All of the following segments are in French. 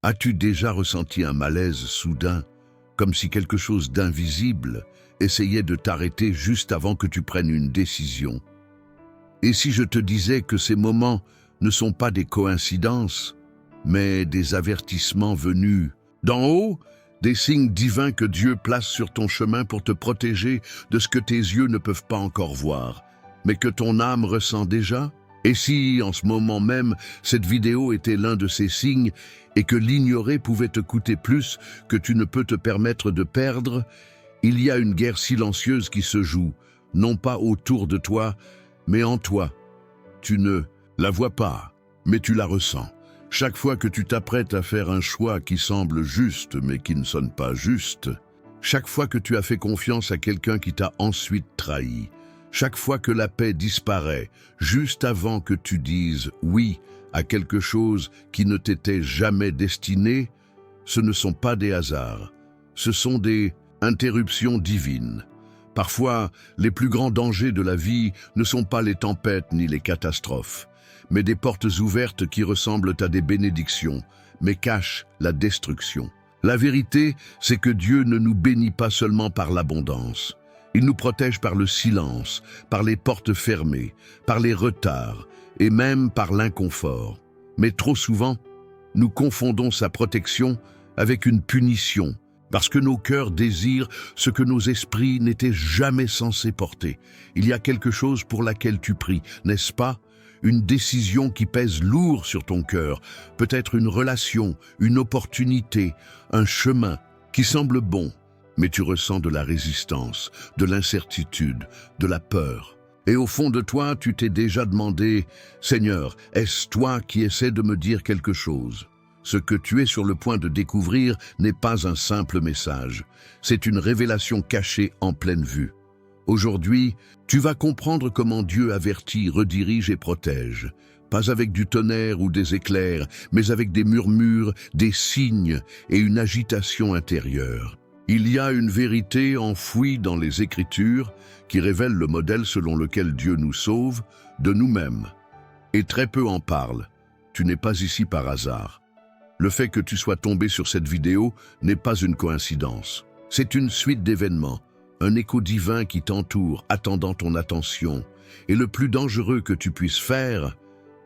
As-tu déjà ressenti un malaise soudain, comme si quelque chose d'invisible essayait de t'arrêter juste avant que tu prennes une décision? Et si je te disais que ces moments ne sont pas des coïncidences, mais des avertissements venus d'en haut, des signes divins que Dieu place sur ton chemin pour te protéger de ce que tes yeux ne peuvent pas encore voir, mais que ton âme ressent déjà? Et si, en ce moment même, cette vidéo était l'un de ces signes et que l'ignorer pouvait te coûter plus que tu ne peux te permettre de perdre, il y a une guerre silencieuse qui se joue, non pas autour de toi, mais en toi. Tu ne la vois pas, mais tu la ressens. Chaque fois que tu t'apprêtes à faire un choix qui semble juste mais qui ne sonne pas juste, chaque fois que tu as fait confiance à quelqu'un qui t'a ensuite trahi, chaque fois que la paix disparaît, juste avant que tu dises oui à quelque chose qui ne t'était jamais destiné, ce ne sont pas des hasards, ce sont des interruptions divines. Parfois, les plus grands dangers de la vie ne sont pas les tempêtes ni les catastrophes, mais des portes ouvertes qui ressemblent à des bénédictions, mais cachent la destruction. La vérité, c'est que Dieu ne nous bénit pas seulement par l'abondance. Il nous protège par le silence, par les portes fermées, par les retards et même par l'inconfort. Mais trop souvent, nous confondons sa protection avec une punition, parce que nos cœurs désirent ce que nos esprits n'étaient jamais censés porter. Il y a quelque chose pour laquelle tu pries, n'est-ce pas? Une décision qui pèse lourd sur ton cœur, peut-être une relation, une opportunité, un chemin qui semble bon, mais tu ressens de la résistance, de l'incertitude, de la peur. Et au fond de toi, tu t'es déjà demandé, « Seigneur, est-ce toi qui essaies de me dire quelque chose ?» Ce que tu es sur le point de découvrir n'est pas un simple message, c'est une révélation cachée en pleine vue. Aujourd'hui, tu vas comprendre comment Dieu avertit, redirige et protège, pas avec du tonnerre ou des éclairs, mais avec des murmures, des signes et une agitation intérieure. Il y a une vérité enfouie dans les Écritures qui révèle le modèle selon lequel Dieu nous sauve de nous-mêmes. Et très peu en parlent. Tu n'es pas ici par hasard. Le fait que tu sois tombé sur cette vidéo n'est pas une coïncidence. C'est une suite d'événements, un écho divin qui t'entoure, attendant ton attention. Et le plus dangereux que tu puisses faire,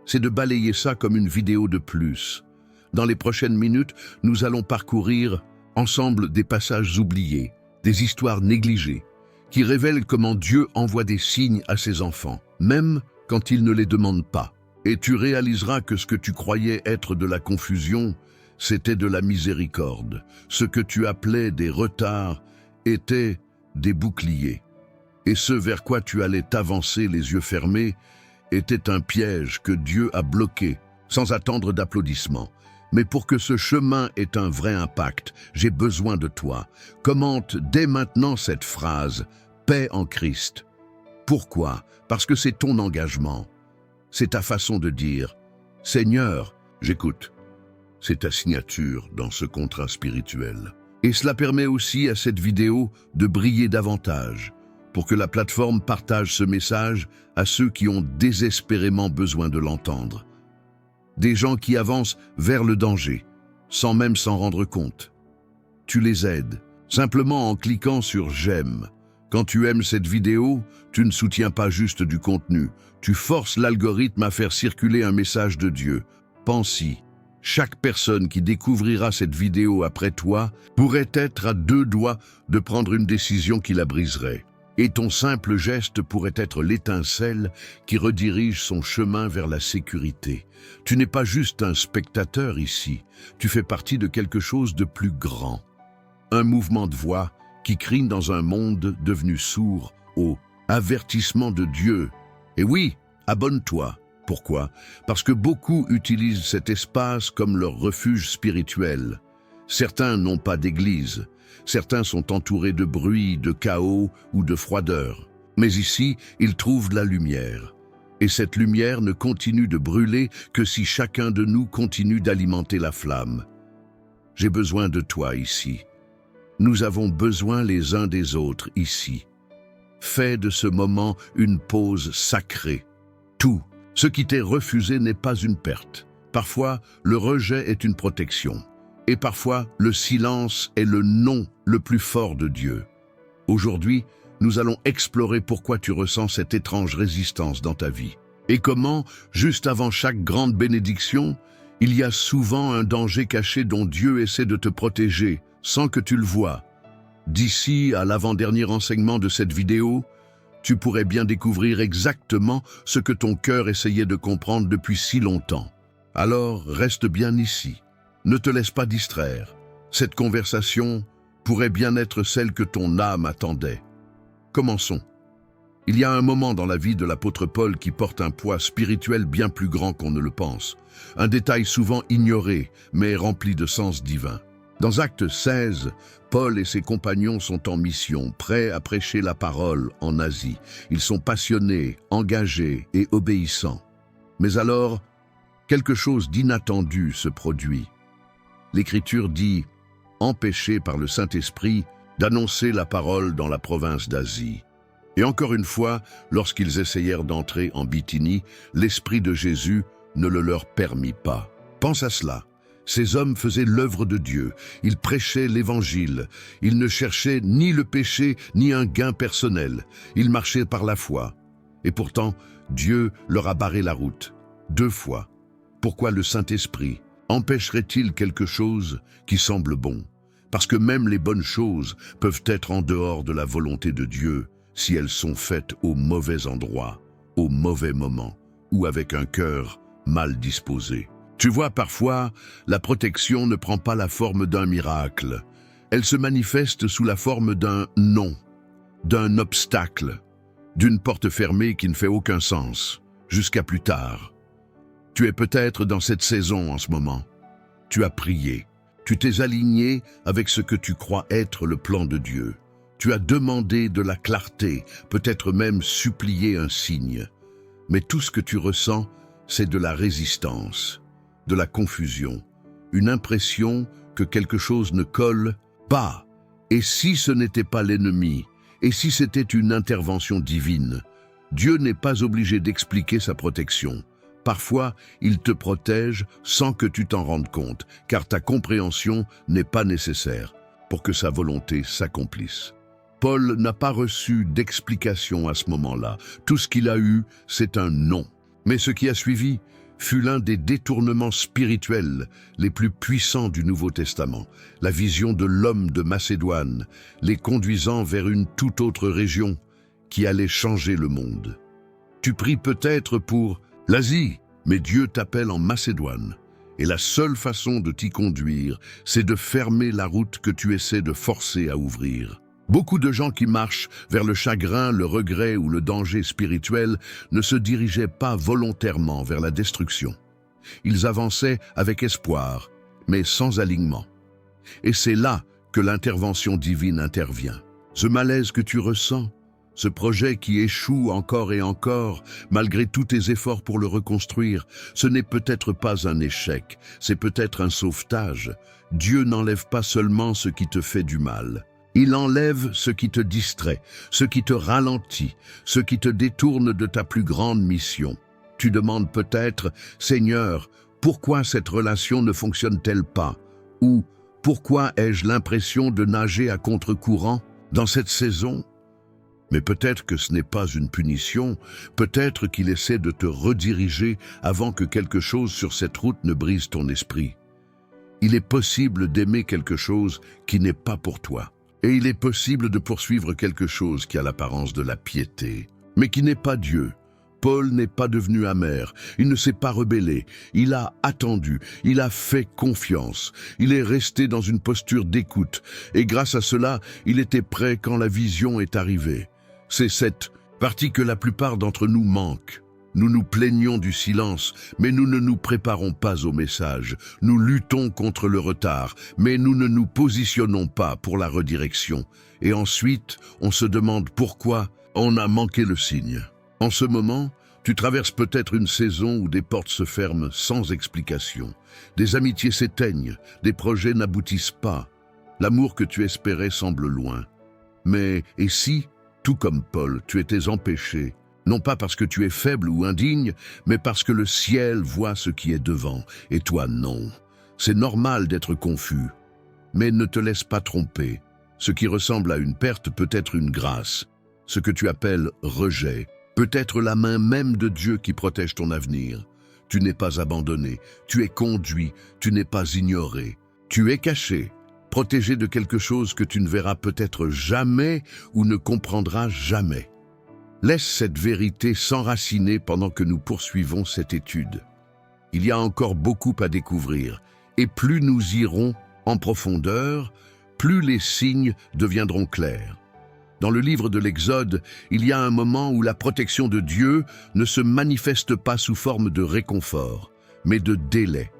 c'est de balayer ça comme une vidéo de plus. Dans les prochaines minutes, nous allons parcourir ensemble des passages oubliés, des histoires négligées, qui révèlent comment Dieu envoie des signes à ses enfants, même quand il ne les demande pas. Et tu réaliseras que ce que tu croyais être de la confusion, c'était de la miséricorde. Ce que tu appelais des retards était des boucliers. Et ce vers quoi tu allais t'avancer les yeux fermés était un piège que Dieu a bloqué, sans attendre d'applaudissements. Mais pour que ce chemin ait un vrai impact, j'ai besoin de toi. Commente dès maintenant cette phrase, « Paix en Christ ». Pourquoi? Parce que c'est ton engagement. C'est ta façon de dire « Seigneur, j'écoute ». C'est ta signature dans ce contrat spirituel. Et cela permet aussi à cette vidéo de briller davantage, pour que la plateforme partage ce message à ceux qui ont désespérément besoin de l'entendre. Des gens qui avancent vers le danger, sans même s'en rendre compte. Tu les aides, simplement en cliquant sur « J'aime ». Quand tu aimes cette vidéo, tu ne soutiens pas juste du contenu, tu forces l'algorithme à faire circuler un message de Dieu. Pense-y, chaque personne qui découvrira cette vidéo après toi pourrait être à deux doigts de prendre une décision qui la briserait. Et ton simple geste pourrait être l'étincelle qui redirige son chemin vers la sécurité. Tu n'es pas juste un spectateur ici, tu fais partie de quelque chose de plus grand. Un mouvement de voix qui crie dans un monde devenu sourd au avertissement de Dieu. Et oui, abonne-toi. Pourquoi? Parce que beaucoup utilisent cet espace comme leur refuge spirituel. Certains n'ont pas d'église. Certains sont entourés de bruit, de chaos ou de froideur. Mais ici, ils trouvent la lumière. Et cette lumière ne continue de brûler que si chacun de nous continue d'alimenter la flamme. J'ai besoin de toi ici. Nous avons besoin les uns des autres ici. Fais de ce moment une pause sacrée. Tout. Ce qui t'est refusé n'est pas une perte. Parfois, le rejet est une protection. Et parfois, le silence est le non le plus fort de Dieu. Aujourd'hui, nous allons explorer pourquoi tu ressens cette étrange résistance dans ta vie. Et comment, juste avant chaque grande bénédiction, il y a souvent un danger caché dont Dieu essaie de te protéger, sans que tu le vois. D'ici à l'avant-dernier enseignement de cette vidéo, tu pourrais bien découvrir exactement ce que ton cœur essayait de comprendre depuis si longtemps. Alors, reste bien ici. Ne te laisse pas distraire. Cette conversation pourrait bien être celle que ton âme attendait. Commençons. Il y a un moment dans la vie de l'apôtre Paul qui porte un poids spirituel bien plus grand qu'on ne le pense. Un détail souvent ignoré, mais rempli de sens divin. Dans Actes 16, Paul et ses compagnons sont en mission, prêts à prêcher la parole en Asie. Ils sont passionnés, engagés et obéissants. Mais alors, quelque chose d'inattendu se produit. L'Écriture dit « empêchés par le Saint-Esprit d'annoncer la parole dans la province d'Asie ». Et encore une fois, lorsqu'ils essayèrent d'entrer en Bithynie, l'Esprit de Jésus ne le leur permit pas. Pense à cela. Ces hommes faisaient l'œuvre de Dieu. Ils prêchaient l'Évangile. Ils ne cherchaient ni le péché, ni un gain personnel. Ils marchaient par la foi. Et pourtant, Dieu leur a barré la route. 2 fois. Pourquoi le Saint-Esprit empêcherait-il quelque chose qui semble bon? Parce que même les bonnes choses peuvent être en dehors de la volonté de Dieu, si elles sont faites au mauvais endroit, au mauvais moment, ou avec un cœur mal disposé. Tu vois, parfois, la protection ne prend pas la forme d'un miracle. Elle se manifeste sous la forme d'un non, d'un obstacle, d'une porte fermée qui ne fait aucun sens, jusqu'à plus tard. Tu es peut-être dans cette saison en ce moment. Tu as prié, tu t'es aligné avec ce que tu crois être le plan de Dieu. Tu as demandé de la clarté, peut-être même supplié un signe. Mais tout ce que tu ressens, c'est de la résistance, de la confusion, une impression que quelque chose ne colle pas. Et si ce n'était pas l'ennemi, et si c'était une intervention divine, Dieu n'est pas obligé d'expliquer sa protection. Parfois, il te protège sans que tu t'en rendes compte, car ta compréhension n'est pas nécessaire pour que sa volonté s'accomplisse. Paul n'a pas reçu d'explication à ce moment-là. Tout ce qu'il a eu, c'est un non. Mais ce qui a suivi fut l'un des détournements spirituels les plus puissants du Nouveau Testament. La vision de l'homme de Macédoine, les conduisant vers une toute autre région qui allait changer le monde. Tu pries peut-être pour l'Asie, mais Dieu t'appelle en Macédoine. Et la seule façon de t'y conduire, c'est de fermer la route que tu essaies de forcer à ouvrir. Beaucoup de gens qui marchent vers le chagrin, le regret ou le danger spirituel ne se dirigeaient pas volontairement vers la destruction. Ils avançaient avec espoir, mais sans alignement. Et c'est là que l'intervention divine intervient. Ce malaise que tu ressens, ce projet qui échoue encore et encore, malgré tous tes efforts pour le reconstruire, ce n'est peut-être pas un échec, c'est peut-être un sauvetage. Dieu n'enlève pas seulement ce qui te fait du mal. Il enlève ce qui te distrait, ce qui te ralentit, ce qui te détourne de ta plus grande mission. Tu demandes peut-être, « Seigneur, pourquoi cette relation ne fonctionne-t-elle pas ?» ou « Pourquoi ai-je l'impression de nager à contre-courant dans cette saison ?» Mais peut-être que ce n'est pas une punition, peut-être qu'il essaie de te rediriger avant que quelque chose sur cette route ne brise ton esprit. Il est possible d'aimer quelque chose qui n'est pas pour toi. Et il est possible de poursuivre quelque chose qui a l'apparence de la piété, mais qui n'est pas Dieu. Paul n'est pas devenu amer, il ne s'est pas rebellé, il a attendu, il a fait confiance, il est resté dans une posture d'écoute, et grâce à cela, il était prêt quand la vision est arrivée. C'est cette partie que la plupart d'entre nous manquent. Nous nous plaignons du silence, mais nous ne nous préparons pas au message. Nous luttons contre le retard, mais nous ne nous positionnons pas pour la redirection. Et ensuite, on se demande pourquoi on a manqué le signe. En ce moment, tu traverses peut-être une saison où des portes se ferment sans explication. Des amitiés s'éteignent, des projets n'aboutissent pas. L'amour que tu espérais semble loin. Mais, et si, tout comme Paul, tu étais empêché, non pas parce que tu es faible ou indigne, mais parce que le ciel voit ce qui est devant, et toi non. C'est normal d'être confus. Mais ne te laisse pas tromper. Ce qui ressemble à une perte peut être une grâce. Ce que tu appelles rejet peut être la main même de Dieu qui protège ton avenir. Tu n'es pas abandonné, tu es conduit, tu n'es pas ignoré. Tu es caché, protégé de quelque chose que tu ne verras peut-être jamais ou ne comprendras jamais. Laisse cette vérité s'enraciner pendant que nous poursuivons cette étude. Il y a encore beaucoup à découvrir, et plus nous irons en profondeur, plus les signes deviendront clairs. Dans le livre de l'Exode, il y a un moment où la protection de Dieu ne se manifeste pas sous forme de réconfort, mais de délai.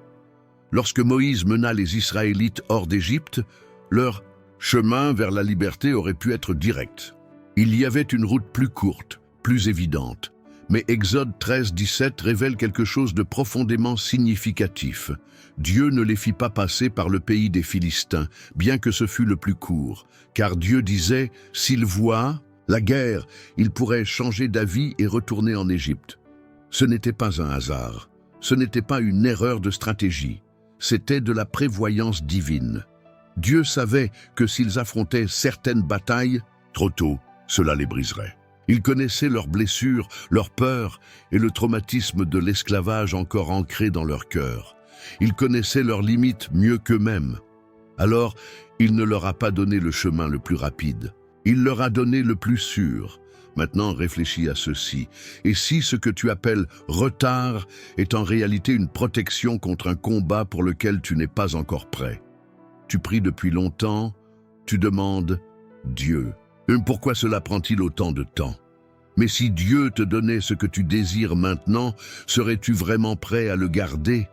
Lorsque Moïse mena les Israélites hors d'Égypte, leur chemin vers la liberté aurait pu être direct. Il y avait une route plus courte, plus évidente. Mais Exode 13-17 révèle quelque chose de profondément significatif. Dieu ne les fit pas passer par le pays des Philistins, bien que ce fût le plus court. Car Dieu disait, s'ils voient la guerre, ils pourraient changer d'avis et retourner en Égypte. Ce n'était pas un hasard. Ce n'était pas une erreur de stratégie. C'était de la prévoyance divine. Dieu savait que s'ils affrontaient certaines batailles, trop tôt, cela les briserait. Il connaissait leurs blessures, leurs peurs et le traumatisme de l'esclavage encore ancré dans leur cœur. Il connaissait leurs limites mieux qu'eux-mêmes. Alors, il ne leur a pas donné le chemin le plus rapide. Il leur a donné le plus sûr. Maintenant, réfléchis à ceci. Et si ce que tu appelles retard est en réalité une protection contre un combat pour lequel tu n'es pas encore prêt? Tu pries depuis longtemps, tu demandes Dieu. Pourquoi cela prend-il autant de temps? Mais si Dieu te donnait ce que tu désires maintenant, serais-tu vraiment prêt à le garder?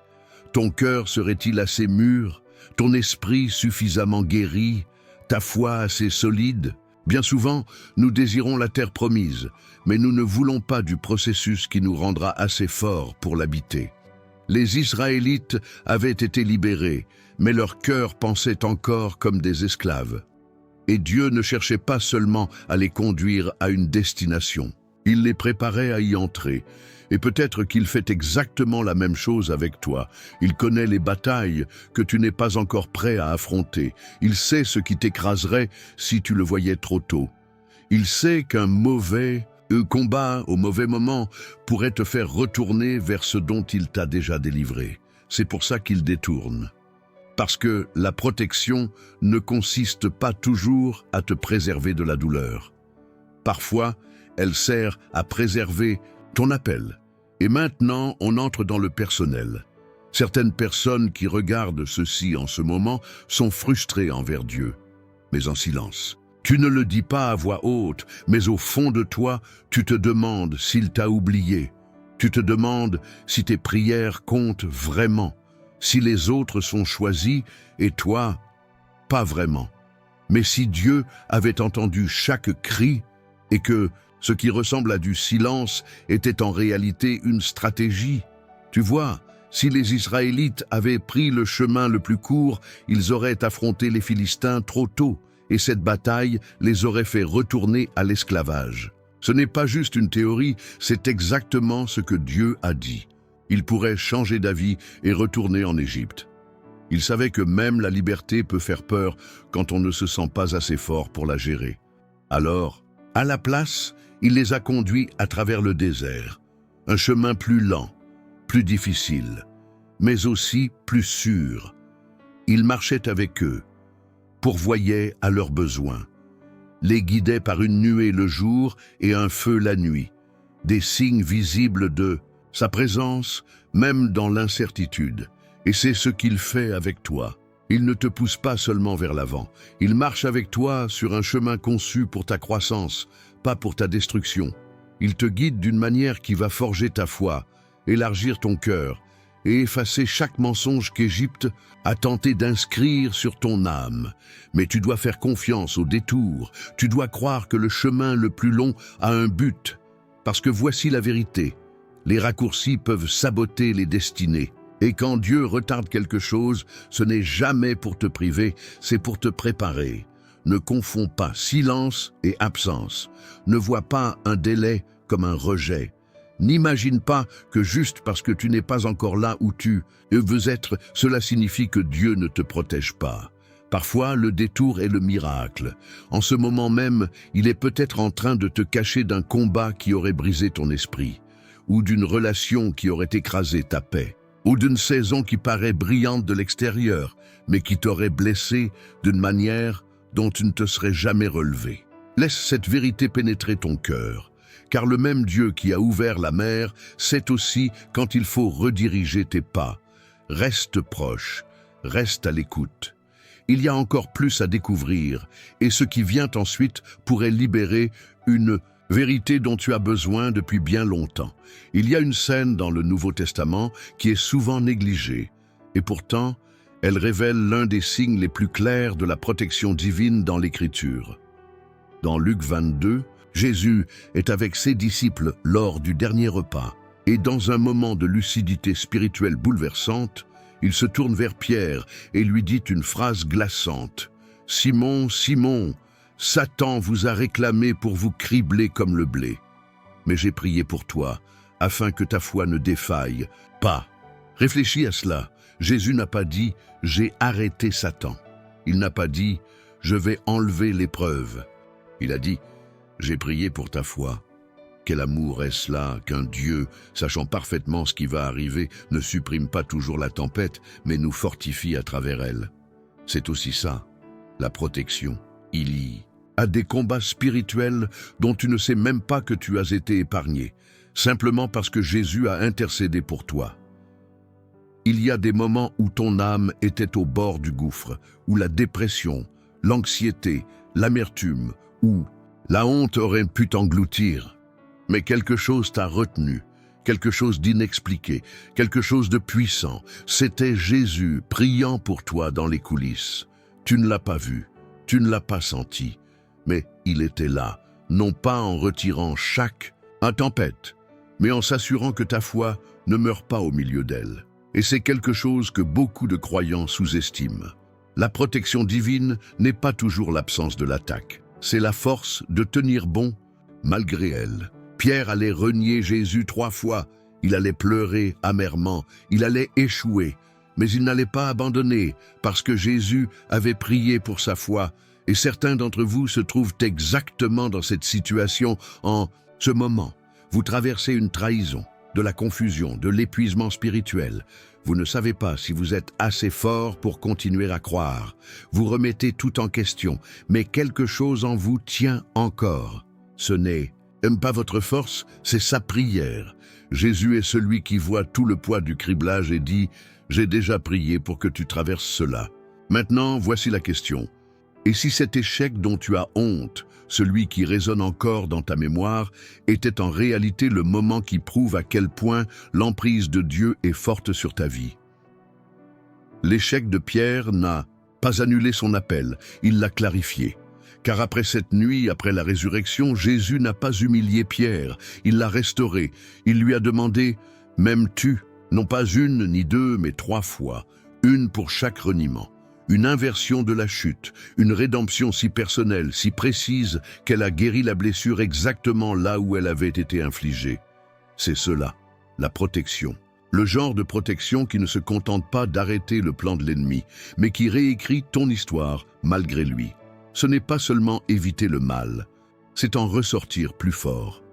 Ton cœur serait-il assez mûr? Ton esprit suffisamment guéri? Ta foi assez solide? Bien souvent, nous désirons la terre promise, mais nous ne voulons pas du processus qui nous rendra assez forts pour l'habiter. Les Israélites avaient été libérés, mais leur cœur pensait encore comme des esclaves. Et Dieu ne cherchait pas seulement à les conduire à une destination. Il les préparait à y entrer. Et peut-être qu'il fait exactement la même chose avec toi. Il connaît les batailles que tu n'es pas encore prêt à affronter. Il sait ce qui t'écraserait si tu le voyais trop tôt. Il sait qu'un mauvais combat au mauvais moment pourrait te faire retourner vers ce dont il t'a déjà délivré. C'est pour ça qu'il détourne. Parce que la protection ne consiste pas toujours à te préserver de la douleur. Parfois, elle sert à préserver ton appel. Et maintenant, on entre dans le personnel. Certaines personnes qui regardent ceci en ce moment sont frustrées envers Dieu, mais en silence. Tu ne le dis pas à voix haute, mais au fond de toi, tu te demandes s'il t'a oublié. Tu te demandes si tes prières comptent vraiment. Si les autres sont choisis et toi, pas vraiment. Mais si Dieu avait entendu chaque cri et que ce qui ressemble à du silence était en réalité une stratégie, tu vois, si les Israélites avaient pris le chemin le plus court, ils auraient affronté les Philistins trop tôt et cette bataille les aurait fait retourner à l'esclavage. Ce n'est pas juste une théorie, c'est exactement ce que Dieu a dit. Il pourrait changer d'avis et retourner en Égypte. Il savait que même la liberté peut faire peur quand on ne se sent pas assez fort pour la gérer. Alors, à la place, il les a conduits à travers le désert, un chemin plus lent, plus difficile, mais aussi plus sûr. Il marchait avec eux, pourvoyait à leurs besoins, les guidait par une nuée le jour et un feu la nuit, des signes visibles de sa présence, même dans l'incertitude. Et c'est ce qu'il fait avec toi. Il ne te pousse pas seulement vers l'avant. Il marche avec toi sur un chemin conçu pour ta croissance, pas pour ta destruction. Il te guide d'une manière qui va forger ta foi, élargir ton cœur et effacer chaque mensonge qu'Égypte a tenté d'inscrire sur ton âme. Mais tu dois faire confiance au détour. Tu dois croire que le chemin le plus long a un but. Parce que voici la vérité. Les raccourcis peuvent saboter les destinées. Et quand Dieu retarde quelque chose, ce n'est jamais pour te priver, c'est pour te préparer. Ne confonds pas silence et absence. Ne vois pas un délai comme un rejet, N'imagine pas que juste parce que tu n'es pas encore là où tu veux être, cela signifie que Dieu ne te protège pas. Parfois, le détour est le miracle. En ce moment même, il est peut-être en train de te cacher d'un combat qui aurait brisé ton esprit, ou d'une relation qui aurait écrasé ta paix, ou d'une saison qui paraît brillante de l'extérieur, mais qui t'aurait blessé d'une manière dont tu ne te serais jamais relevé. Laisse cette vérité pénétrer ton cœur, car le même Dieu qui a ouvert la mer sait aussi quand il faut rediriger tes pas. Reste proche, reste à l'écoute. Il y a encore plus à découvrir, et ce qui vient ensuite pourrait libérer une vérité dont tu as besoin depuis bien longtemps. Il y a une scène dans le Nouveau Testament qui est souvent négligée, et pourtant, elle révèle l'un des signes les plus clairs de la protection divine dans l'Écriture. Dans Luc 22, Jésus est avec ses disciples lors du dernier repas, et dans un moment de lucidité spirituelle bouleversante, il se tourne vers Pierre et lui dit une phrase glaçante. « Simon, Simon, Satan vous a réclamé pour vous cribler comme le blé. Mais j'ai prié pour toi, afin que ta foi ne défaille pas. » Réfléchis à cela. Jésus n'a pas dit « j'ai arrêté Satan ». Il n'a pas dit « je vais enlever l'épreuve ». Il a dit « j'ai prié pour ta foi ». Quel amour est-ce là qu'un Dieu, sachant parfaitement ce qui va arriver, ne supprime pas toujours la tempête, mais nous fortifie à travers elle. C'est aussi ça, la protection. Il y a des combats spirituels dont tu ne sais même pas que tu as été épargné, simplement parce que Jésus a intercédé pour toi. Il y a des moments où ton âme était au bord du gouffre, où la dépression, l'anxiété, l'amertume, où la honte aurait pu t'engloutir. Mais quelque chose t'a retenu, quelque chose d'inexpliqué, quelque chose de puissant. C'était Jésus priant pour toi dans les coulisses. Tu ne l'as pas vu, tu ne l'as pas senti, mais il était là, non pas en retirant chaque tempête, mais en s'assurant que ta foi ne meurt pas au milieu d'elle. Et c'est quelque chose que beaucoup de croyants sous-estiment. La protection divine n'est pas toujours l'absence de l'attaque, c'est la force de tenir bon malgré elle. Pierre allait renier Jésus 3 fois, il allait pleurer amèrement, il allait échouer, mais il n'allait pas abandonner parce que Jésus avait prié pour sa foi. Et certains d'entre vous se trouvent exactement dans cette situation en ce moment. Vous traversez une trahison, de la confusion, de l'épuisement spirituel. Vous ne savez pas si vous êtes assez fort pour continuer à croire. Vous remettez tout en question, mais quelque chose en vous tient encore. Ce n'est pas votre force, c'est sa prière. Jésus est celui qui voit tout le poids du criblage et dit « J'ai déjà prié pour que tu traverses cela. » Maintenant, voici la question. Et si cet échec dont tu as honte, celui qui résonne encore dans ta mémoire, était en réalité le moment qui prouve à quel point l'emprise de Dieu est forte sur ta vie? L'échec de Pierre n'a pas annulé son appel, il l'a clarifié. Car après cette nuit, après la résurrection, Jésus n'a pas humilié Pierre, il l'a restauré. Il lui a demandé « M'aimes-tu » Non pas 1 ni 2, mais 3 fois, une pour chaque reniement. Une inversion de la chute, une rédemption si personnelle, si précise qu'elle a guéri la blessure exactement là où elle avait été infligée. C'est cela, la protection. Le genre de protection qui ne se contente pas d'arrêter le plan de l'ennemi, mais qui réécrit ton histoire malgré lui. Ce n'est pas seulement éviter le mal, c'est en ressortir plus fort.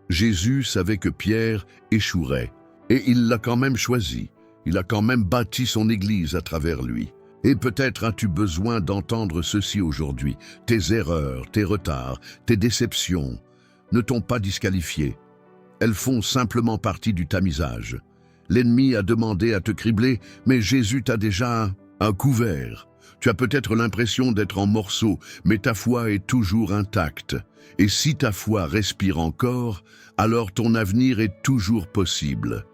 Jésus savait que Pierre échouerait, et il l'a quand même choisi. Il a quand même bâti son Église à travers lui. Et peut-être as-tu besoin d'entendre ceci aujourd'hui. Tes erreurs, tes retards, tes déceptions ne t'ont pas disqualifié. Elles font simplement partie du tamisage. L'ennemi a demandé à te cribler, mais Jésus t'a déjà un couvert. Tu as peut-être l'impression d'être en morceaux, mais ta foi est toujours intacte. Et si ta foi respire encore, alors ton avenir est toujours possible.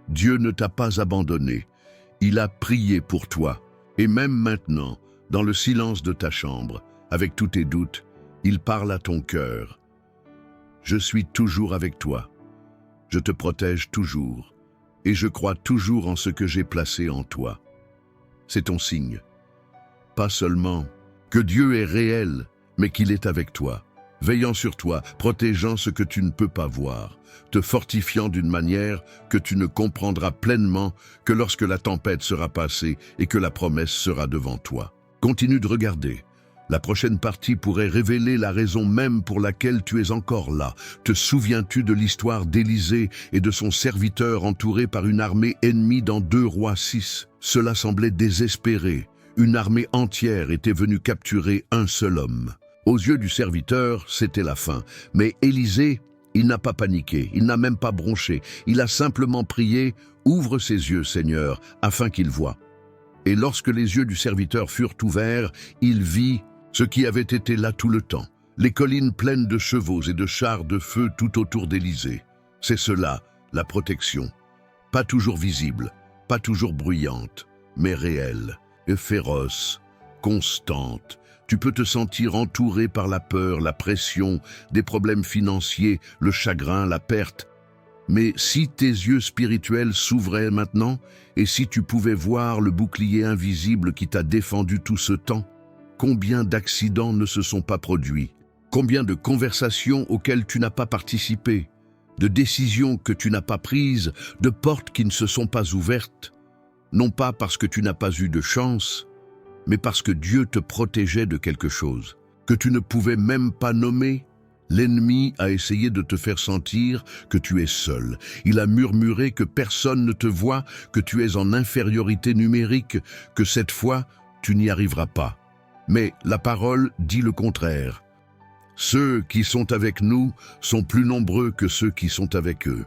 Dieu ne t'a pas abandonné. Il a prié pour toi. Et même maintenant, dans le silence de ta chambre, avec tous tes doutes, il parle à ton cœur. Je suis toujours avec toi. Je te protège toujours. Et je crois toujours en ce que j'ai placé en toi. C'est ton signe. Pas seulement que Dieu est réel, mais qu'il est avec toi. veillant sur toi, protégeant ce que tu ne peux pas voir, te fortifiant d'une manière que tu ne comprendras pleinement que lorsque la tempête sera passée et que la promesse sera devant toi. Continue de regarder. La prochaine partie pourrait révéler la raison même pour laquelle tu es encore là. Te souviens-tu de l'histoire d'Élisée et de son serviteur entouré par une armée ennemie dans 2 Rois 6? Cela semblait désespéré. Une armée entière était venue capturer un seul homme. Aux yeux du serviteur, c'était la fin. Mais Élisée, il n'a pas paniqué, il n'a même pas bronché. Il a simplement prié « Ouvre ses yeux, Seigneur, afin qu'il voie. » Et lorsque les yeux du serviteur furent ouverts, il vit ce qui avait été là tout le temps, les collines pleines de chevaux et de chars de feu tout autour d'Élysée. C'est cela, la protection. Pas toujours visible, pas toujours bruyante, mais réelle et féroce, constante. Tu peux te sentir entouré par la peur, la pression, des problèmes financiers, le chagrin, la perte. Mais si tes yeux spirituels s'ouvraient maintenant, et si tu pouvais voir le bouclier invisible qui t'a défendu tout ce temps, combien d'accidents ne se sont pas produits? Combien de conversations auxquelles tu n'as pas participé? De décisions que tu n'as pas prises? De portes qui ne se sont pas ouvertes? Non pas parce que tu n'as pas eu de chance, mais parce que Dieu te protégeait de quelque chose que tu ne pouvais même pas nommer. L'ennemi a essayé de te faire sentir que tu es seul. Il a murmuré que personne ne te voit, que tu es en infériorité numérique, que cette fois, tu n'y arriveras pas. Mais la parole dit le contraire. Ceux qui sont avec nous sont plus nombreux que ceux qui sont avec eux.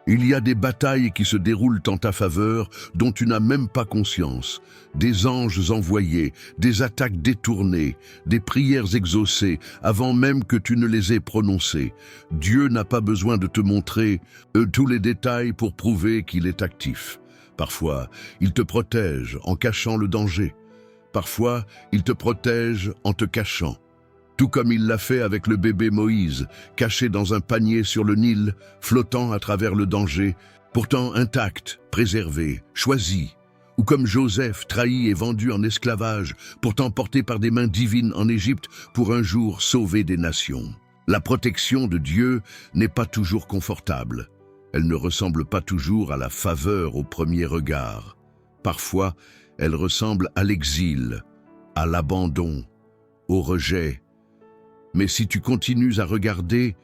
Il y a des batailles qui se déroulent en ta faveur dont tu n'as même pas conscience. Des anges envoyés, des attaques détournées, des prières exaucées avant même que tu ne les aies prononcées. Dieu n'a pas besoin de te montrer tous les détails pour prouver qu'il est actif. Parfois, il te protège en cachant le danger. Parfois, il te protège en te cachant. Tout comme il l'a fait avec le bébé Moïse, caché dans un panier sur le Nil, flottant à travers le danger, pourtant intact, préservé, choisi. Ou comme Joseph, trahi et vendu en esclavage, pourtant porté par des mains divines en Égypte pour un jour sauver des nations. La protection de Dieu n'est pas toujours confortable. Elle ne ressemble pas toujours à la faveur au premier regard. Parfois, elle ressemble à l'exil, à l'abandon, au rejet. Mais si tu continues à regarder,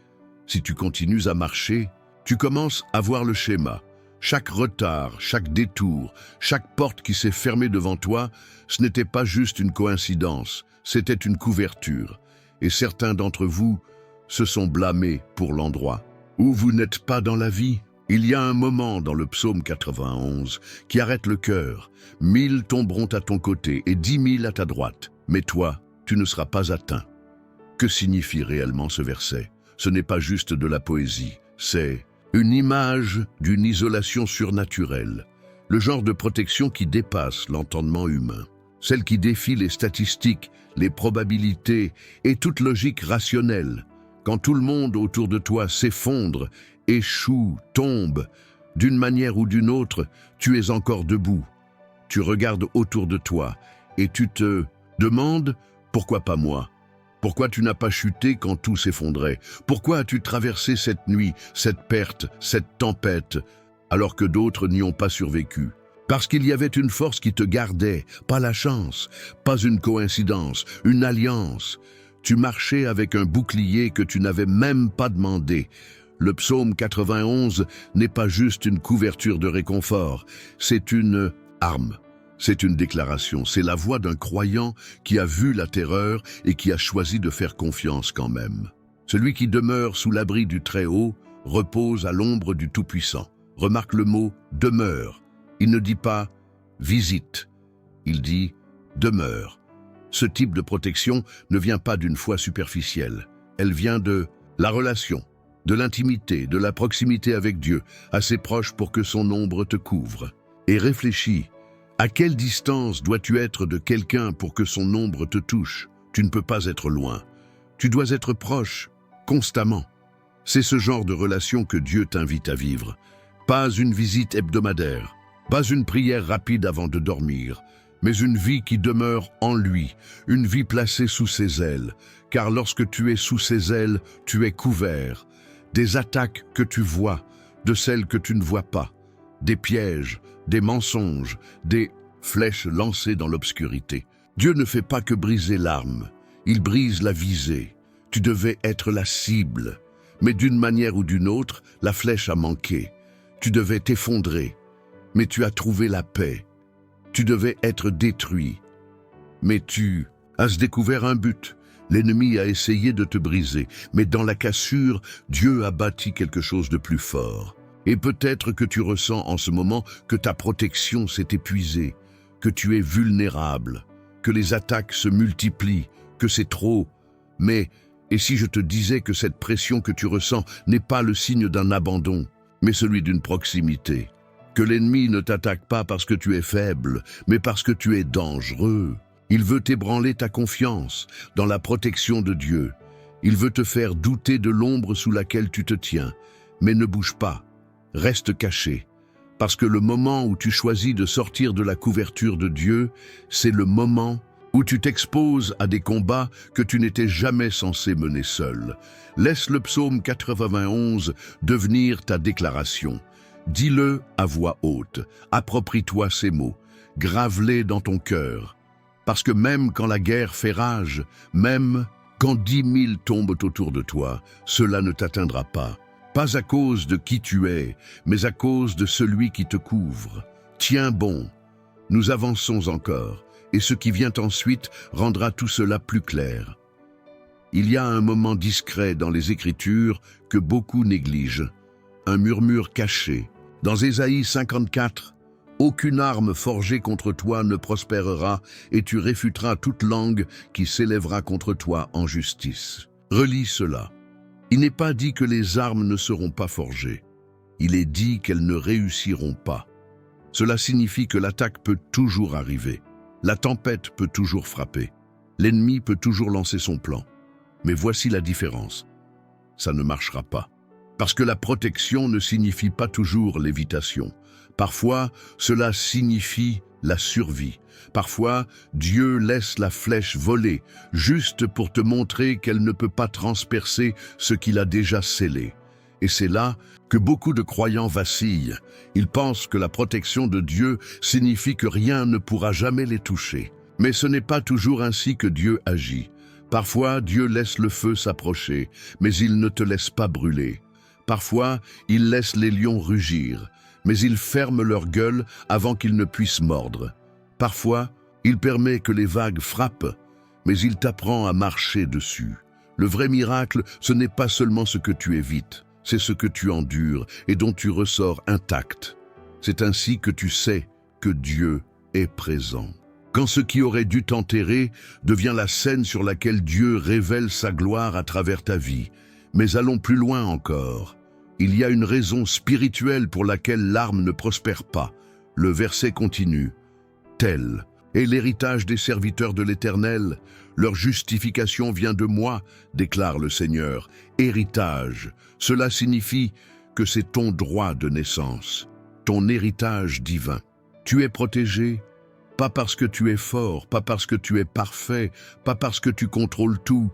si tu continues à marcher, tu commences à voir le schéma. Chaque retard, chaque détour, chaque porte qui s'est fermée devant toi, ce n'était pas juste une coïncidence, c'était une couverture. Et certains d'entre vous se sont blâmés pour l'endroit où vous n'êtes pas dans la vie. Il y a un moment dans le psaume 91 qui arrête le cœur. 1000 tomberont à ton côté et 10 000 à ta droite, mais toi, tu ne seras pas atteint. Que signifie réellement ce verset? Ce n'est pas juste de la poésie, c'est une image d'une isolation surnaturelle, le genre de protection qui dépasse l'entendement humain, celle qui défie les statistiques, les probabilités et toute logique rationnelle. Quand tout le monde autour de toi s'effondre, échoue, tombe, d'une manière ou d'une autre, tu es encore debout. Tu regardes autour de toi et tu te demandes « Pourquoi pas moi ?» Pourquoi tu n'as pas chuté quand tout s'effondrait? Pourquoi as-tu traversé cette nuit, cette perte, cette tempête, alors que d'autres n'y ont pas survécu? Parce qu'il y avait une force qui te gardait, pas la chance, pas une coïncidence, une alliance. Tu marchais avec un bouclier que tu n'avais même pas demandé. Le psaume 91 n'est pas juste une couverture de réconfort, c'est une arme. C'est une déclaration, c'est la voix d'un croyant qui a vu la terreur et qui a choisi de faire confiance quand même. Celui qui demeure sous l'abri du Très-Haut repose à l'ombre du Tout-Puissant. Remarque le mot « demeure ». Il ne dit pas « visite », il dit « demeure ». Ce type de protection ne vient pas d'une foi superficielle. Elle vient de la relation, de l'intimité, de la proximité avec Dieu, assez proche pour que son ombre te couvre. Et réfléchis. À quelle distance dois-tu être de quelqu'un pour que son ombre te touche? Tu ne peux pas être loin. Tu dois être proche, constamment. C'est ce genre de relation que Dieu t'invite à vivre. Pas une visite hebdomadaire, pas une prière rapide avant de dormir, mais une vie qui demeure en lui, une vie placée sous ses ailes, car lorsque tu es sous ses ailes, tu es couvert. Des attaques que tu vois, de celles que tu ne vois pas, des pièges, des mensonges, des flèches lancées dans l'obscurité. Dieu ne fait pas que briser l'arme, il brise la visée. Tu devais être la cible, mais d'une manière ou d'une autre, la flèche a manqué. Tu devais t'effondrer, mais tu as trouvé la paix. Tu devais être détruit, mais tu as découvert un but. L'ennemi a essayé de te briser, mais dans la cassure, Dieu a bâti quelque chose de plus fort. Et peut-être que tu ressens en ce moment que ta protection s'est épuisée, que tu es vulnérable, que les attaques se multiplient, que c'est trop. Mais, et si je te disais que cette pression que tu ressens n'est pas le signe d'un abandon, mais celui d'une proximité? Que l'ennemi ne t'attaque pas parce que tu es faible, mais parce que tu es dangereux. Il veut ébranler ta confiance dans la protection de Dieu. Il veut te faire douter de l'ombre sous laquelle tu te tiens. Mais ne bouge pas, reste caché. Parce que le moment où tu choisis de sortir de la couverture de Dieu, c'est le moment où tu t'exposes à des combats que tu n'étais jamais censé mener seul. Laisse le psaume 91 devenir ta déclaration. Dis-le à voix haute, approprie-toi ces mots, grave-les dans ton cœur. Parce que même quand la guerre fait rage, même quand 10 000 tombent autour de toi, cela ne t'atteindra pas. Pas à cause de qui tu es, mais à cause de celui qui te couvre. Tiens bon, nous avançons encore, et ce qui vient ensuite rendra tout cela plus clair. Il y a un moment discret dans les Écritures que beaucoup négligent. Un murmure caché. Dans Ésaïe 54, « Aucune arme forgée contre toi ne prospérera, et tu réfuteras toute langue qui s'élèvera contre toi en justice. » Relis cela. Il n'est pas dit que les armes ne seront pas forgées. Il est dit qu'elles ne réussiront pas. Cela signifie que l'attaque peut toujours arriver. La tempête peut toujours frapper. L'ennemi peut toujours lancer son plan. Mais voici la différence. Ça ne marchera pas. Parce que la protection ne signifie pas toujours l'évitation. Parfois, cela signifie la survie. Parfois, Dieu laisse la flèche voler, juste pour te montrer qu'elle ne peut pas transpercer ce qu'il a déjà scellé. Et c'est là que beaucoup de croyants vacillent. Ils pensent que la protection de Dieu signifie que rien ne pourra jamais les toucher. Mais ce n'est pas toujours ainsi que Dieu agit. Parfois, Dieu laisse le feu s'approcher, mais il ne te laisse pas brûler. Parfois, il laisse les lions rugir, mais il ferme leur gueule avant qu'ils ne puissent mordre. Parfois, il permet que les vagues frappent, mais il t'apprend à marcher dessus. Le vrai miracle, ce n'est pas seulement ce que tu évites, c'est ce que tu endures et dont tu ressors intact. C'est ainsi que tu sais que Dieu est présent. Quand ce qui aurait dû t'enterrer devient la scène sur laquelle Dieu révèle sa gloire à travers ta vie. Mais allons plus loin encore. Il y a une raison spirituelle pour laquelle l'arme ne prospère pas. Le verset continue. Tel est l'héritage des serviteurs de l'Éternel. Leur justification vient de moi, déclare le Seigneur. Héritage, cela signifie que c'est ton droit de naissance, ton héritage divin. Tu es protégé, pas parce que tu es fort, pas parce que tu es parfait, pas parce que tu contrôles tout,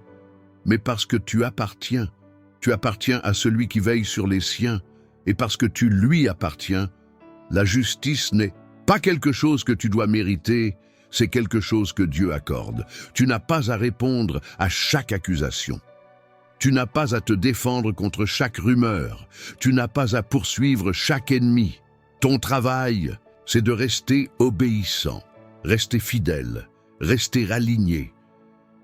mais parce que tu appartiens. Tu appartiens à celui qui veille sur les siens, et parce que tu lui appartiens, la justice n'est pas quelque chose que tu dois mériter, c'est quelque chose que Dieu accorde. Tu n'as pas à répondre à chaque accusation. Tu n'as pas à te défendre contre chaque rumeur. Tu n'as pas à poursuivre chaque ennemi. Ton travail, c'est de rester obéissant, rester fidèle, rester aligné.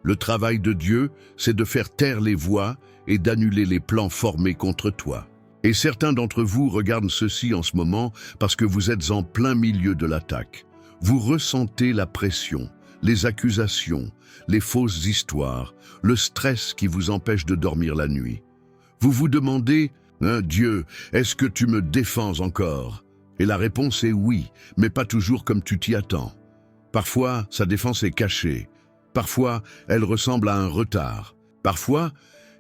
Le travail de Dieu, c'est de faire taire les voix et d'annuler les plans formés contre toi. Et certains d'entre vous regardent ceci en ce moment parce que vous êtes en plein milieu de l'attaque. Vous ressentez la pression, les accusations, les fausses histoires, le stress qui vous empêche de dormir la nuit. Vous vous demandez, Dieu, est-ce que tu me défends encore? Et la réponse est oui, mais pas toujours comme tu t'y attends. Parfois, sa défense est cachée. Parfois, elle ressemble à un retard. Parfois,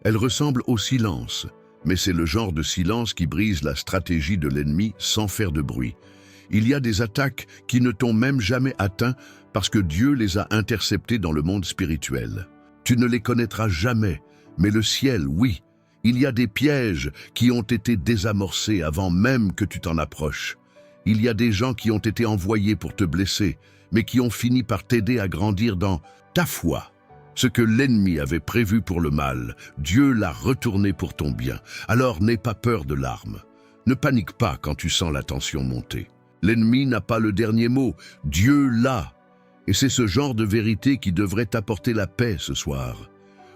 elle ressemble au silence. Mais c'est le genre de silence qui brise la stratégie de l'ennemi sans faire de bruit. Il y a des attaques qui ne t'ont même jamais atteint parce que Dieu les a interceptées dans le monde spirituel. Tu ne les connaîtras jamais, mais le ciel, oui. Il y a des pièges qui ont été désamorcés avant même que tu t'en approches. Il y a des gens qui ont été envoyés pour te blesser, mais qui ont fini par t'aider à grandir dans ta foi. Ce que l'ennemi avait prévu pour le mal, Dieu l'a retourné pour ton bien. Alors n'aie pas peur de l'arme. Ne panique pas quand tu sens la tension monter. L'ennemi n'a pas le dernier mot, Dieu l'a. Et c'est ce genre de vérité qui devrait t'apporter la paix ce soir.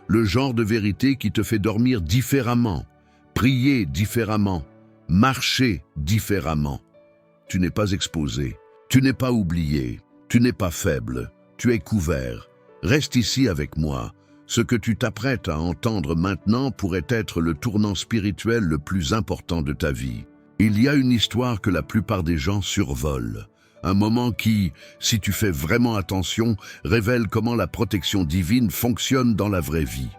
Le genre de vérité qui te fait dormir différemment, prier différemment, marcher différemment. Tu n'es pas exposé, tu n'es pas oublié, tu n'es pas faible, tu es couvert. Reste ici avec moi. Ce que tu t'apprêtes à entendre maintenant pourrait être le tournant spirituel le plus important de ta vie. Il y a une histoire que la plupart des gens survolent. Un moment qui, si tu fais vraiment attention, révèle comment la protection divine fonctionne dans la vraie vie.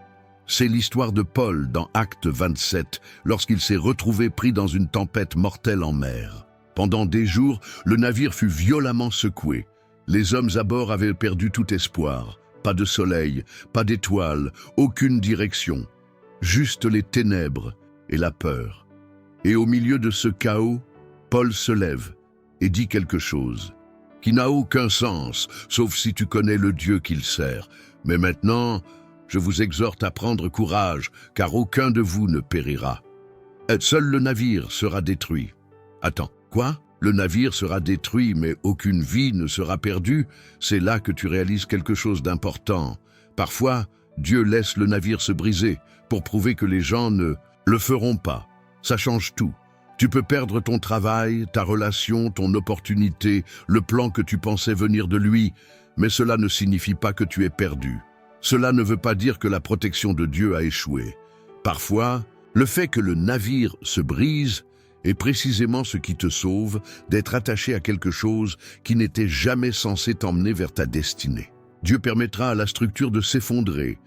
C'est l'histoire de Paul dans Actes 27, lorsqu'il s'est retrouvé pris dans une tempête mortelle en mer. Pendant des jours, le navire fut violemment secoué. Les hommes à bord avaient perdu tout espoir. Pas de soleil, pas d'étoiles, aucune direction. Juste les ténèbres et la peur. Et au milieu de ce chaos, Paul se lève et dit quelque chose qui n'a aucun sens, sauf si tu connais le Dieu qu'il sert. Mais maintenant, je vous exhorte à prendre courage, car aucun de vous ne périra. Seul le navire sera détruit. Attends, quoi? Le navire sera détruit, mais aucune vie ne sera perdue? C'est là que tu réalises quelque chose d'important. Parfois, Dieu laisse le navire se briser pour prouver que les gens ne le feront pas. Ça change tout. Tu peux perdre ton travail, ta relation, ton opportunité, le plan que tu pensais venir de lui, mais cela ne signifie pas que tu es perdu. Cela ne veut pas dire que la protection de Dieu a échoué. Parfois, le fait que le navire se brise est précisément ce qui te sauve d'être attaché à quelque chose qui n'était jamais censé t'emmener vers ta destinée. Dieu permettra à la structure de s'effondrer,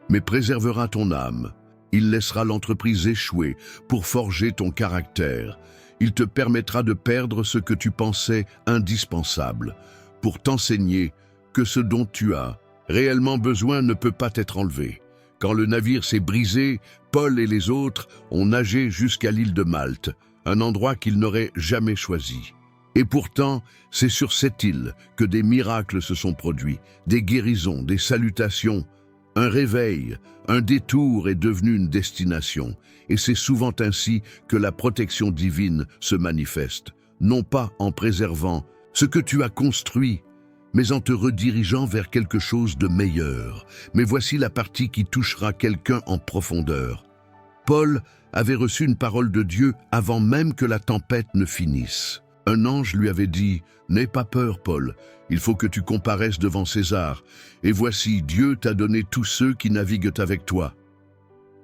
mais préservera ton âme. Il laissera l'entreprise échouer pour forger ton caractère. Il te permettra de perdre ce que tu pensais indispensable, pour t'enseigner que ce dont tu as réellement besoin ne peut pas être enlevé. Quand le navire s'est brisé, Paul et les autres ont nagé jusqu'à l'île de Malte, un endroit qu'ils n'auraient jamais choisi. Et pourtant, c'est sur cette île que des miracles se sont produits, des guérisons, des salutations. Un réveil, un détour est devenu une destination, et c'est souvent ainsi que la protection divine se manifeste, non pas en préservant ce que tu as construit, mais en te redirigeant vers quelque chose de meilleur. Mais voici la partie qui touchera quelqu'un en profondeur. Paul avait reçu une parole de Dieu avant même que la tempête ne finisse. Un ange lui avait dit « N'aie pas peur, Paul, il faut que tu comparaisses devant César. Et voici, Dieu t'a donné tous ceux qui naviguent avec toi. »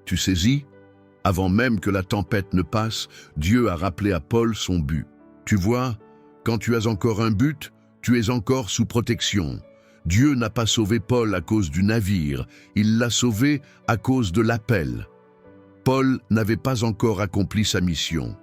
Tu saisis? Avant même que la tempête ne passe, Dieu a rappelé à Paul son but. Tu vois, quand tu as encore un but, tu es encore sous protection. Dieu n'a pas sauvé Paul à cause du navire, il l'a sauvé à cause de l'appel. Paul n'avait pas encore accompli sa mission,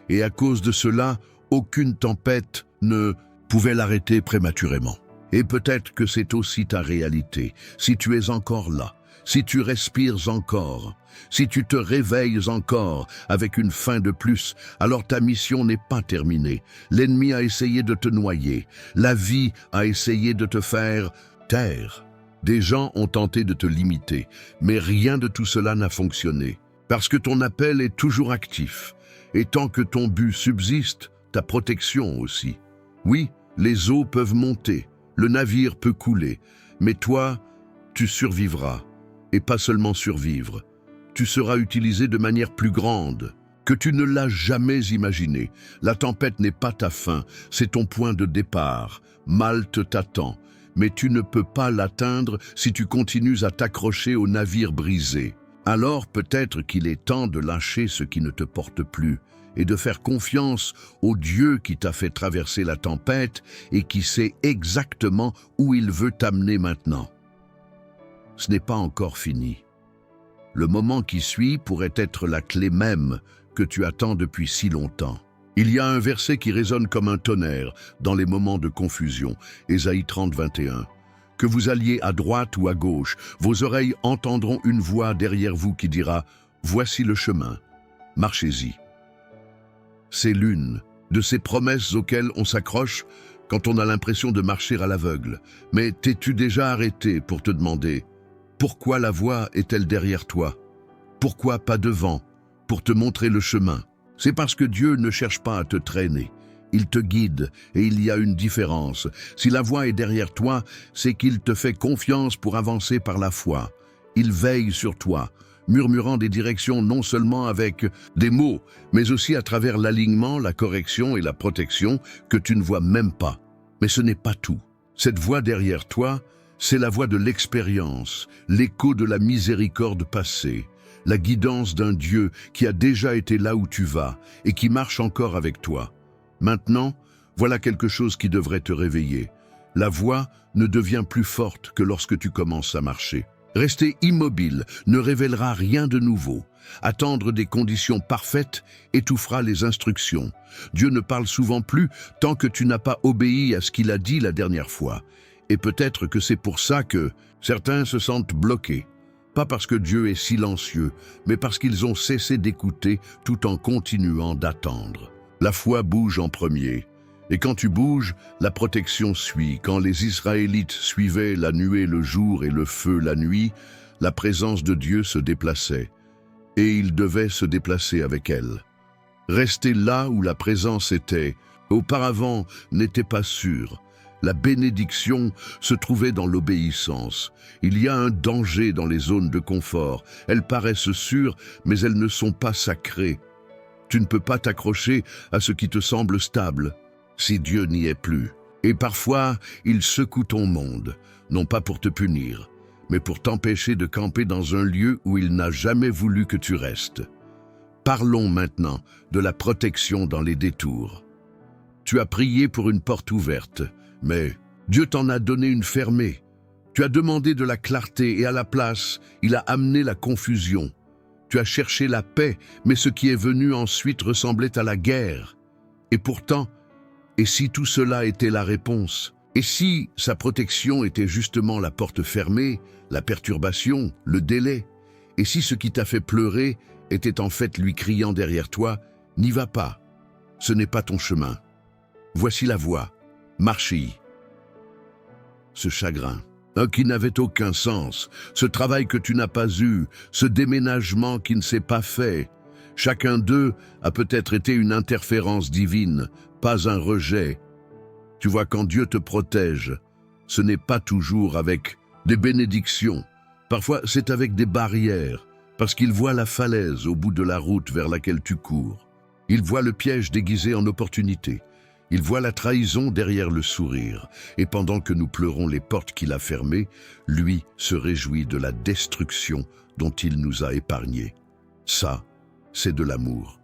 et à cause de cela, aucune tempête ne pouvait l'arrêter prématurément. Et peut-être que c'est aussi ta réalité, si tu es encore là, si tu respires encore, si tu te réveilles encore avec une faim de plus, alors ta mission n'est pas terminée. L'ennemi a essayé de te noyer, la vie a essayé de te faire taire. Des gens ont tenté de te limiter, mais rien de tout cela n'a fonctionné, parce que ton appel est toujours actif, et tant que ton but subsiste, ta protection aussi. Oui, les eaux peuvent monter, le navire peut couler, mais toi, tu survivras, et pas seulement survivre. Tu seras utilisé de manière plus grande, que tu ne l'as jamais imaginé. La tempête n'est pas ta fin, c'est ton point de départ. Malte t'attend, mais tu ne peux pas l'atteindre si tu continues à t'accrocher au navire brisé. Alors peut-être qu'il est temps de lâcher ce qui ne te porte plus, et de faire confiance au Dieu qui t'a fait traverser la tempête et qui sait exactement où il veut t'amener maintenant. Ce n'est pas encore fini. Le moment qui suit pourrait être la clé même que tu attends depuis si longtemps. Il y a un verset qui résonne comme un tonnerre dans les moments de confusion, Ésaïe 30, 21. Que vous alliez à droite ou à gauche, vos oreilles entendront une voix derrière vous qui dira « Voici le chemin, marchez-y ». C'est l'une de ces promesses auxquelles on s'accroche quand on a l'impression de marcher à l'aveugle. Mais t'es-tu déjà arrêté pour te demander « Pourquoi la voix est-elle derrière toi? Pourquoi pas devant, pour te montrer le chemin ?» C'est parce que Dieu ne cherche pas à te traîner. Il te guide et il y a une différence. Si la voix est derrière toi, c'est qu'il te fait confiance pour avancer par la foi. Il veille sur toi, murmurant des directions non seulement avec des mots, mais aussi à travers l'alignement, la correction et la protection que tu ne vois même pas. Mais ce n'est pas tout. Cette voix derrière toi, c'est la voix de l'expérience, l'écho de la miséricorde passée, la guidance d'un Dieu qui a déjà été là où tu vas et qui marche encore avec toi. Maintenant, voilà quelque chose qui devrait te réveiller. La voix ne devient plus forte que lorsque tu commences à marcher. Rester immobile ne révélera rien de nouveau. Attendre des conditions parfaites étouffera les instructions. Dieu ne parle souvent plus tant que tu n'as pas obéi à ce qu'il a dit la dernière fois. Et peut-être que c'est pour ça que certains se sentent bloqués. Pas parce que Dieu est silencieux, mais parce qu'ils ont cessé d'écouter tout en continuant d'attendre. La foi bouge en premier. Et quand tu bouges, la protection suit. Quand les Israélites suivaient la nuée le jour et le feu la nuit, la présence de Dieu se déplaçait. Et ils devaient se déplacer avec elle. Rester là où la présence était, auparavant, n'était pas sûr. La bénédiction se trouvait dans l'obéissance. Il y a un danger dans les zones de confort. Elles paraissent sûres, mais elles ne sont pas sacrées. Tu ne peux pas t'accrocher à ce qui te semble stable, si Dieu n'y est plus. Et parfois, il secoue ton monde, non pas pour te punir, mais pour t'empêcher de camper dans un lieu où il n'a jamais voulu que tu restes. Parlons maintenant de la protection dans les détours. Tu as prié pour une porte ouverte, mais Dieu t'en a donné une fermée. Tu as demandé de la clarté et à la place, il a amené la confusion. Tu as cherché la paix, mais ce qui est venu ensuite ressemblait à la guerre. Et pourtant, et si tout cela était la réponse? Et si sa protection était justement la porte fermée, la perturbation, le délai? Et si ce qui t'a fait pleurer était en fait lui criant derrière toi, « N'y va pas, ce n'est pas ton chemin. Voici la voie, marche-y. » Ce chagrin, qui n'avait aucun sens, ce travail que tu n'as pas eu, ce déménagement qui ne s'est pas fait. Chacun d'eux a peut-être été une interférence divine, pas un rejet. Tu vois, quand Dieu te protège, ce n'est pas toujours avec des bénédictions. Parfois, c'est avec des barrières, parce qu'il voit la falaise au bout de la route vers laquelle tu cours. Il voit le piège déguisé en opportunité. Il voit la trahison derrière le sourire, et pendant que nous pleurons les portes qu'il a fermées, lui se réjouit de la destruction dont il nous a épargnés. Ça, c'est de l'amour.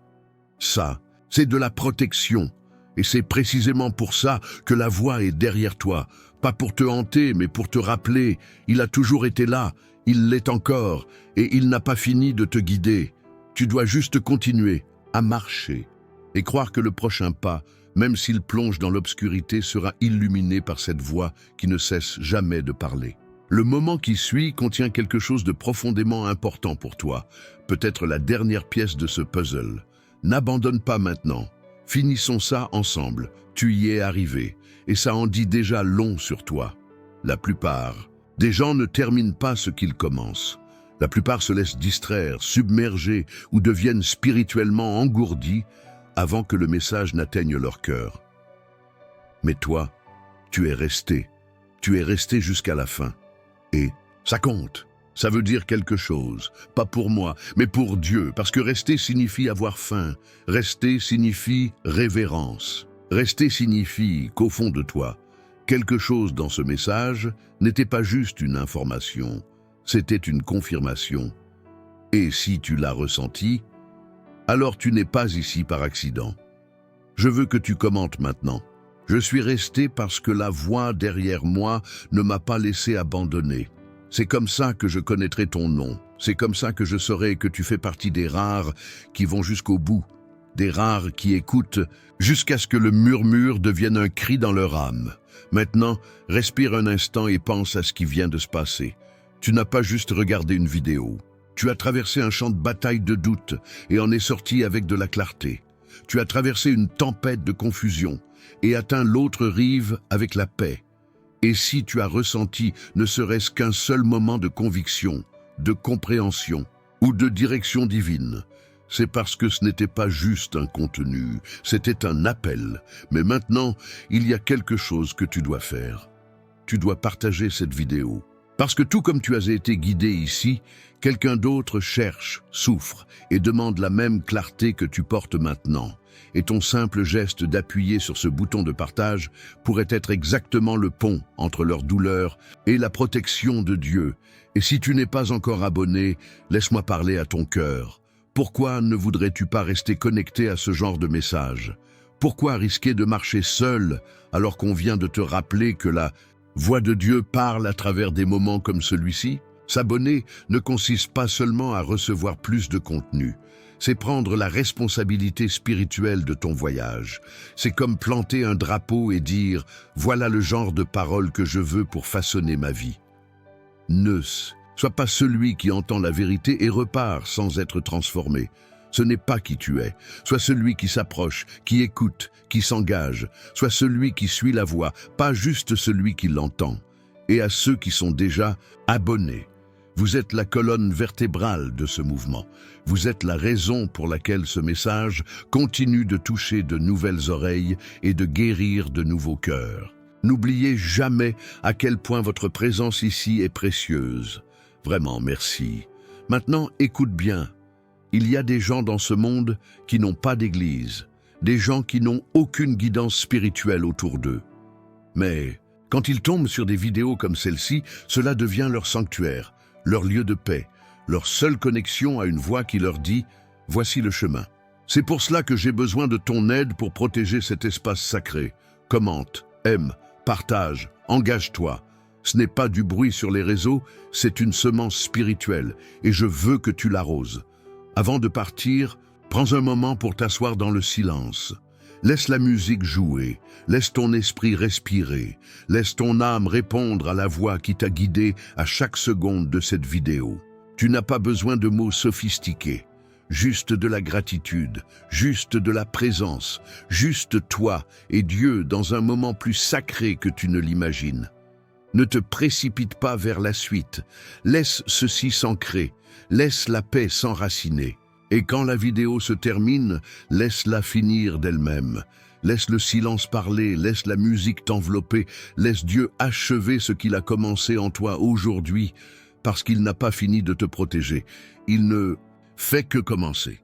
Ça, c'est de la protection. Et c'est précisément pour ça que la voix est derrière toi. Pas pour te hanter, mais pour te rappeler. Il a toujours été là, il l'est encore, et il n'a pas fini de te guider. Tu dois juste continuer à marcher et croire que le prochain pas, même s'il plonge dans l'obscurité, sera illuminé par cette voix qui ne cesse jamais de parler. Le moment qui suit contient quelque chose de profondément important pour toi, peut-être la dernière pièce de ce puzzle. N'abandonne pas maintenant. Finissons ça ensemble. Tu y es arrivé, et ça en dit déjà long sur toi. La plupart des gens ne terminent pas ce qu'ils commencent. La plupart se laissent distraire, submerger ou deviennent spirituellement engourdis avant que le message n'atteigne leur cœur. Mais toi, tu es resté. Tu es resté jusqu'à la fin. Et ça compte. Ça veut dire quelque chose. Pas pour moi, mais pour Dieu. Parce que rester signifie avoir faim. Rester signifie révérence. Rester signifie qu'au fond de toi, quelque chose dans ce message n'était pas juste une information. C'était une confirmation. Et si tu l'as ressenti, alors tu n'es pas ici par accident. Je veux que tu commentes maintenant. Je suis resté parce que la voix derrière moi ne m'a pas laissé abandonner. C'est comme ça que je connaîtrai ton nom. C'est comme ça que je saurai que tu fais partie des rares qui vont jusqu'au bout, des rares qui écoutent jusqu'à ce que le murmure devienne un cri dans leur âme. Maintenant, respire un instant et pense à ce qui vient de se passer. Tu n'as pas juste regardé une vidéo. Tu as traversé un champ de bataille de doute et en es sorti avec de la clarté. Tu as traversé une tempête de confusion et atteint l'autre rive avec la paix. Et si tu as ressenti ne serait-ce qu'un seul moment de conviction, de compréhension ou de direction divine, c'est parce que ce n'était pas juste un contenu, c'était un appel. Mais maintenant, il y a quelque chose que tu dois faire. Tu dois partager cette vidéo. Parce que tout comme tu as été guidé ici, quelqu'un d'autre cherche, souffre et demande la même clarté que tu portes maintenant. Et ton simple geste d'appuyer sur ce bouton de partage pourrait être exactement le pont entre leur douleur et la protection de Dieu. Et si tu n'es pas encore abonné, laisse-moi parler à ton cœur. Pourquoi ne voudrais-tu pas rester connecté à ce genre de message? Pourquoi risquer de marcher seul alors qu'on vient de te rappeler que la voix de Dieu parle à travers des moments comme celui-ci? S'abonner ne consiste pas seulement à recevoir plus de contenu. C'est prendre la responsabilité spirituelle de ton voyage. C'est comme planter un drapeau et dire « Voilà le genre de paroles que je veux pour façonner ma vie ». Ne sois pas celui qui entend la vérité et repart sans être transformé. Ce n'est pas qui tu es. Sois celui qui s'approche, qui écoute, qui s'engage. Sois celui qui suit la voix, pas juste celui qui l'entend. Et à ceux qui sont déjà abonnés, vous êtes la colonne vertébrale de ce mouvement. Vous êtes la raison pour laquelle ce message continue de toucher de nouvelles oreilles et de guérir de nouveaux cœurs. N'oubliez jamais à quel point votre présence ici est précieuse. Vraiment, merci. Maintenant, écoute bien. Il y a des gens dans ce monde qui n'ont pas d'église, des gens qui n'ont aucune guidance spirituelle autour d'eux. Mais quand ils tombent sur des vidéos comme celle-ci, cela devient leur sanctuaire, leur lieu de paix, leur seule connexion à une voix qui leur dit « Voici le chemin ». C'est pour cela que j'ai besoin de ton aide pour protéger cet espace sacré. Commente, aime, partage, engage-toi. Ce n'est pas du bruit sur les réseaux, c'est une semence spirituelle et je veux que tu l'arroses. Avant de partir, prends un moment pour t'asseoir dans le silence. Laisse la musique jouer, laisse ton esprit respirer, laisse ton âme répondre à la voix qui t'a guidé à chaque seconde de cette vidéo. Tu n'as pas besoin de mots sophistiqués, juste de la gratitude, juste de la présence, juste toi et Dieu dans un moment plus sacré que tu ne l'imagines. Ne te précipite pas vers la suite, laisse ceci s'ancrer, laisse la paix s'enraciner. Et quand la vidéo se termine, laisse-la finir d'elle-même. Laisse le silence parler, laisse la musique t'envelopper, laisse Dieu achever ce qu'il a commencé en toi aujourd'hui, parce qu'il n'a pas fini de te protéger. Il ne fait que commencer.